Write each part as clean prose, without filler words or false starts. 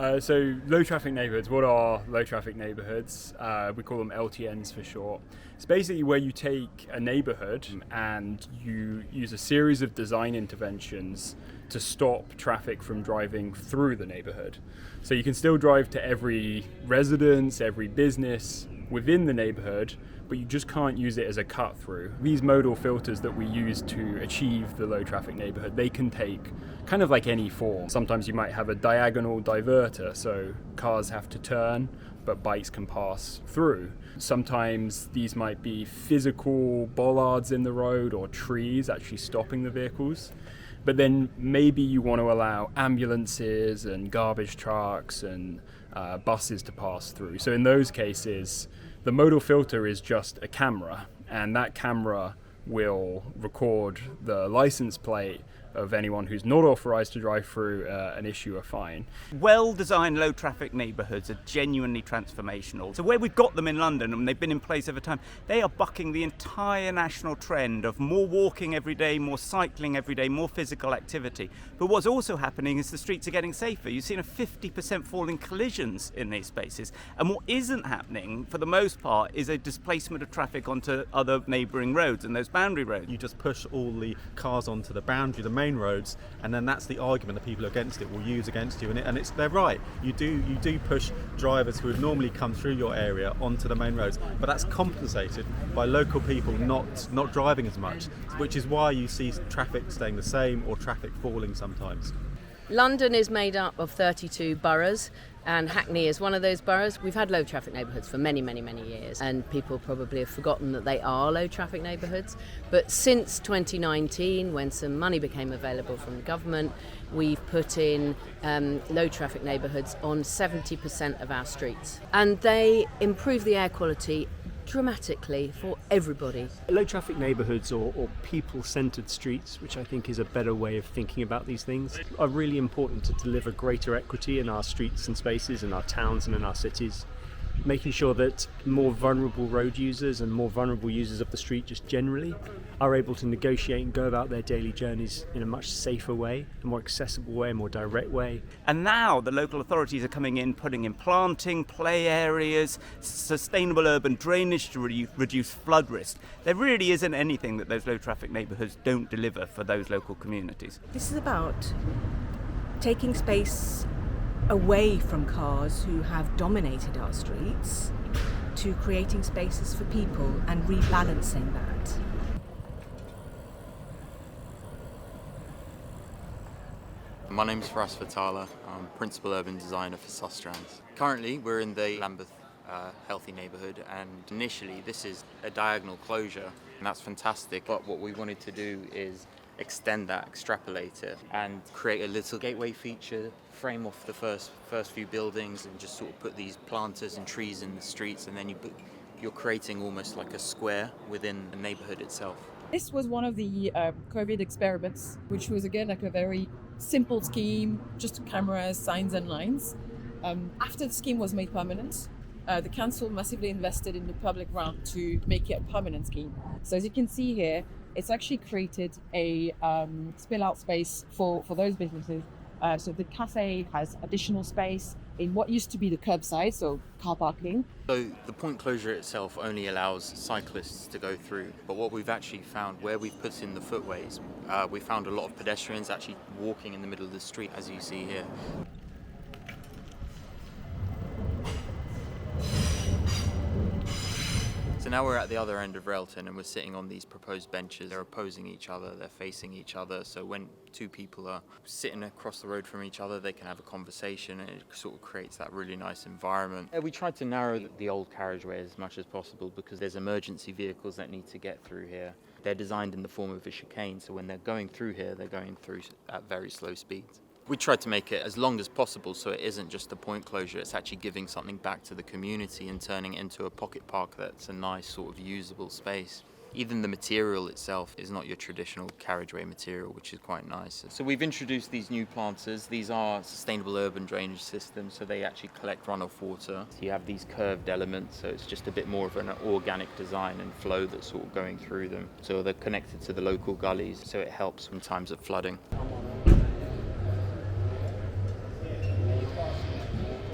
So low traffic neighborhoods, what are low traffic neighborhoods? We call them LTNs for short. It's basically where you take a neighborhood and you use a series of design interventions to stop traffic from driving through the neighborhood. So you can still drive to every residence, every business within the neighborhood, but you just can't use it as a cut through. These modal filters that we use to achieve the low traffic neighborhood, they can take kind of like any form. Sometimes you might have a diagonal diverter, so cars have to turn, but bikes can pass through. Sometimes these might be physical bollards in the road or trees actually stopping the vehicles. But then maybe you want to allow ambulances and garbage trucks and buses to pass through. So in those cases, the modal filter is just a camera, and that camera will record the license plate of anyone who's not authorised to drive through and issue a fine. Well-designed low-traffic neighbourhoods are genuinely transformational. So where we've got them in London, and they've been in place over time, they are bucking the entire national trend of more walking every day, more cycling every day, more physical activity. But what's also happening is the streets are getting safer. You've seen a 50% fall in collisions in these spaces. And what isn't happening, for the most part, is a displacement of traffic onto other neighbouring roads and those boundary roads. You just push all the cars onto the boundary, the main roads, and then that's the argument that people against it will use against you, and they're right. You do push drivers who would normally come through your area onto the main roads, but that's compensated by local people not driving as much, which is why you see traffic staying the same or traffic falling sometimes. London is made up of 32 boroughs, and Hackney is one of those boroughs. We've had low traffic neighbourhoods for many, many, many years, and people probably have forgotten that they are low traffic neighbourhoods. But since 2019, when some money became available from the government, we've put in low traffic neighbourhoods on 70% of our streets, and they improve the air quality dramatically for everybody. Low traffic neighbourhoods or people-centred streets, which I think is a better way of thinking about these things, are really important to deliver greater equity in our streets and spaces, in our towns and in our cities. Making sure that more vulnerable road users and more vulnerable users of the street just generally are able to negotiate and go about their daily journeys in a much safer way, a more accessible way, a more direct way. And now the local authorities are coming in, putting in planting, play areas, sustainable urban drainage to reduce flood risk. There really isn't anything that those low traffic neighbourhoods don't deliver for those local communities. This is about taking space away from cars who have dominated our streets to creating spaces for people and rebalancing that. My name is Faraz Fatala. I'm Principal Urban Designer for Sustrans. Currently we're in the Lambeth Healthy Neighbourhood, and initially this is a diagonal closure, and that's fantastic, but what we wanted to do is extend that, extrapolate it, and create a little gateway feature, frame off the first few buildings and just sort of put these planters and trees in the streets, and then you're creating almost like a square within the neighbourhood itself. This was one of the COVID experiments, which was again like a very simple scheme, just cameras, signs and lines. After the scheme was made permanent, the council massively invested in the public round to make it a permanent scheme. So as you can see here, it's actually created a spill out space for those businesses. So the cafe has additional space in what used to be the curbside, so car parking. So the point closure itself only allows cyclists to go through, but what we've actually found, where we've put in the footways, we found a lot of pedestrians actually walking in the middle of the street, as you see here. So now we're at the other end of Railton and we're sitting on these proposed benches. They're opposing each other, they're facing each other, so when two people are sitting across the road from each other, they can have a conversation, and it sort of creates that really nice environment. We tried to narrow the old carriageway as much as possible because there's emergency vehicles that need to get through here. They're designed in the form of a chicane, so when they're going through here, they're going through at very slow speeds. We tried to make it as long as possible so it isn't just a point closure, it's actually giving something back to the community and turning it into a pocket park that's a nice sort of usable space. Even the material itself is not your traditional carriageway material, which is quite nice. So we've introduced these new planters. These are sustainable urban drainage systems, so they actually collect runoff water. You have these curved elements, so it's just a bit more of an organic design and flow that's sort of going through them. So they're connected to the local gullies, so it helps in times of flooding.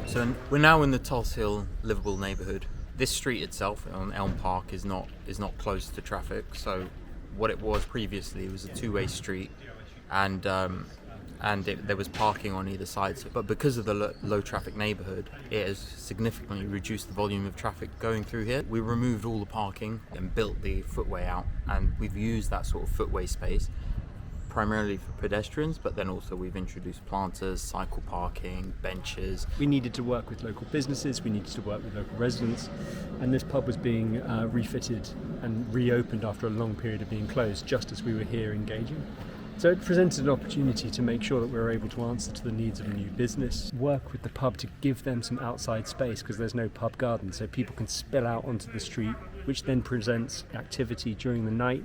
So we're now in the Tulse Hill livable neighbourhood. This street itself on Elm Park is not close to traffic. So what it was previously, it was a two-way street, and there was parking on either side. But because of the low traffic neighbourhood, it has significantly reduced the volume of traffic going through here. We removed all the parking and built the footway out, and we've used that sort of footway space primarily for pedestrians, but then also we've introduced planters, cycle parking, benches. We needed to work with local businesses, we needed to work with local residents, and this pub was being refitted and reopened after a long period of being closed, just as we were here engaging. So it presented an opportunity to make sure that we were able to answer to the needs of a new business, work with the pub to give them some outside space because there's no pub garden, so people can spill out onto the street, which then presents activity during the night,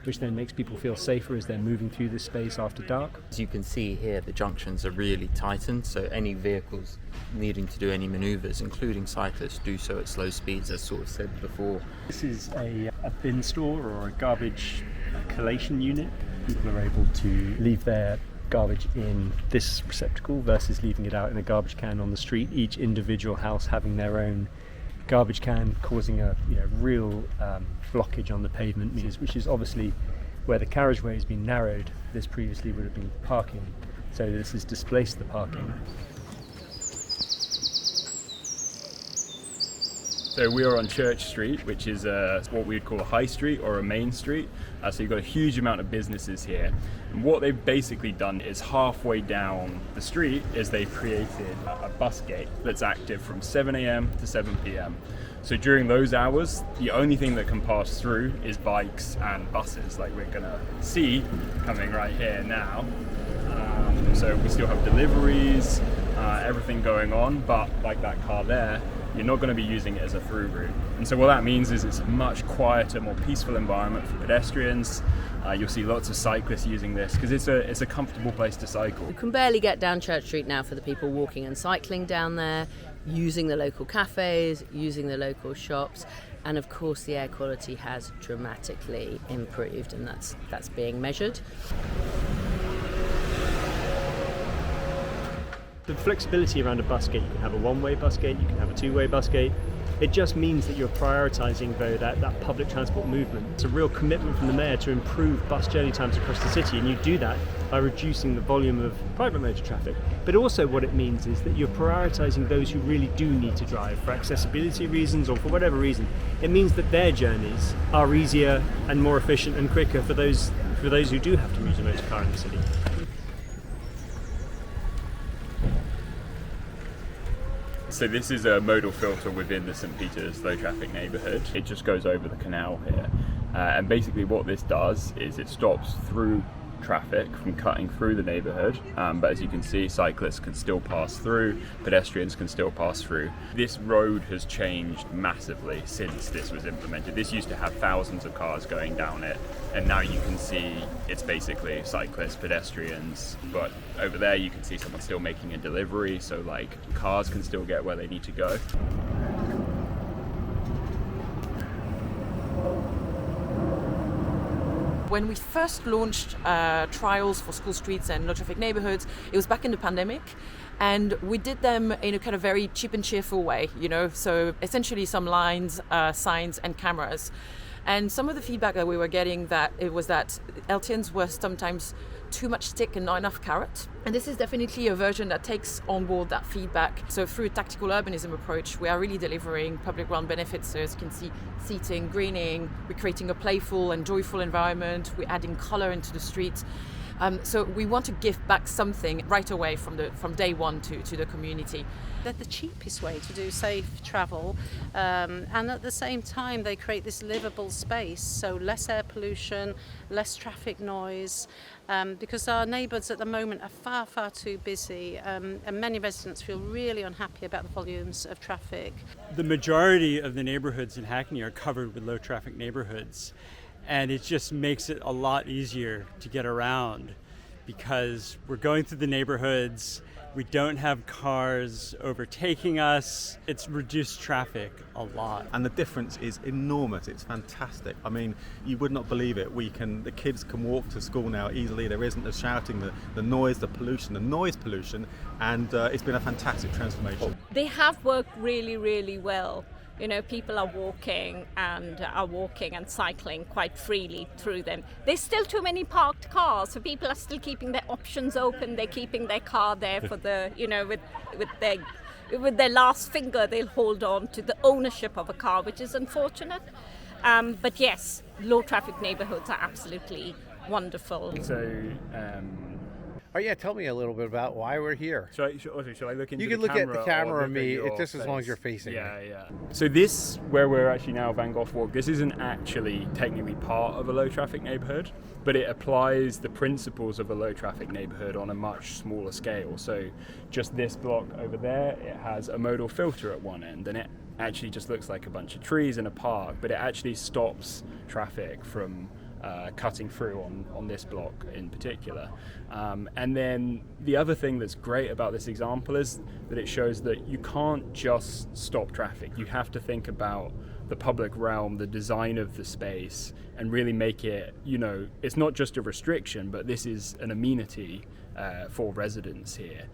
which then makes people feel safer as they're moving through this space after dark. As you can see here, the junctions are really tightened, so any vehicles needing to do any manoeuvres, including cyclists, do so at slow speeds, as sort of said before. This is a bin store or a garbage collation unit. People are able to leave their garbage in this receptacle versus leaving it out in a garbage can on the street, each individual house having their own garbage can, causing a real blockage on the pavement, which is obviously where the carriageway has been narrowed. This previously would have been parking, so this has displaced the parking. So we are on Church Street, which is what we would call a high street or a main street. So you've got a huge amount of businesses here. And what they've basically done is halfway down the street is they've created a bus gate that's active from 7 a.m. to 7 p.m. So during those hours, the only thing that can pass through is bikes and buses, like we're gonna see coming right here now. So we still have deliveries, everything going on, but like that car there, you're not going to be using it as a through route. And so what that means is it's a much quieter, more peaceful environment for pedestrians. You'll see lots of cyclists using this because it's a comfortable place to cycle. You can barely get down Church Street now for the people walking and cycling down there, using the local cafes, using the local shops, and of course the air quality has dramatically improved, and that's being measured. The flexibility around a bus gate, you can have a one-way bus gate, you can have a two-way bus gate. It just means that you're prioritising, though, that public transport movement. It's a real commitment from the Mayor to improve bus journey times across the city, and you do that by reducing the volume of private motor traffic. But also what it means is that you're prioritising those who really do need to drive for accessibility reasons or for whatever reason. It means that their journeys are easier and more efficient and quicker for those who do have to use a motor car in the city. So this is a modal filter within the St. Peter's low traffic neighbourhood. It just goes over the canal here. And basically what this does is it stops through traffic from cutting through the neighbourhood. But as you can see, cyclists can still pass through, pedestrians can still pass through. This road has changed massively since this was implemented. This used to have thousands of cars going down it, and now you can see it's basically cyclists, pedestrians, but over there you can see someone still making a delivery, so like cars can still get where they need to go. When we first launched trials for school streets and low traffic neighborhoods, it was back in the pandemic. And we did them in a kind of very cheap and cheerful way, so essentially some lines, signs and cameras. And some of the feedback that we were getting that LTNs were sometimes too much stick and not enough carrot. And this is definitely a version that takes on board that feedback. So through a tactical urbanism approach, we are really delivering public realm benefits. So as you can see, seating, greening, we're creating a playful and joyful environment, we're adding colour into the streets. So we want to give back something right away from day one to the community. They're the cheapest way to do safe travel, and at the same time they create this livable space, so less air pollution, less traffic noise, because our neighbourhoods at the moment are far too busy, and many residents feel really unhappy about the volumes of traffic. The majority of the neighbourhoods in Hackney are covered with low traffic neighbourhoods, and it just makes it a lot easier to get around because we're going through the neighbourhoods. We don't have cars overtaking us. It's reduced traffic a lot. And the difference is enormous. It's fantastic. I mean, you would not believe it. The kids can walk to school now easily. There isn't the shouting, the noise, the pollution, the noise pollution, and it's been a fantastic transformation. They have worked really, really well. You know, people are walking and cycling quite freely through them. There's still too many parked cars, so people are still keeping their options open. They're keeping their car there for the, you know, with their last finger, they'll hold on to the ownership of a car, which is unfortunate. But yes, low traffic neighborhoods are absolutely wonderful. So, oh yeah, tell me a little bit about why we're here. Shall I look into You can the look at the camera or and me, look at just your as long as face? you're facing me. Yeah. So this, where we're actually now, Van Gogh Walk, this isn't actually technically part of a low traffic neighborhood, but it applies the principles of a low traffic neighborhood on a much smaller scale. So just this block over there, it has a modal filter at one end, and it actually just looks like a bunch of trees in a park, but it actually stops traffic from cutting through on this block in particular. And then the other thing that's great about this example is that it shows that you can't just stop traffic. You have to think about the public realm, the design of the space, and really make it, you know, it's not just a restriction, but this is an amenity for residents here.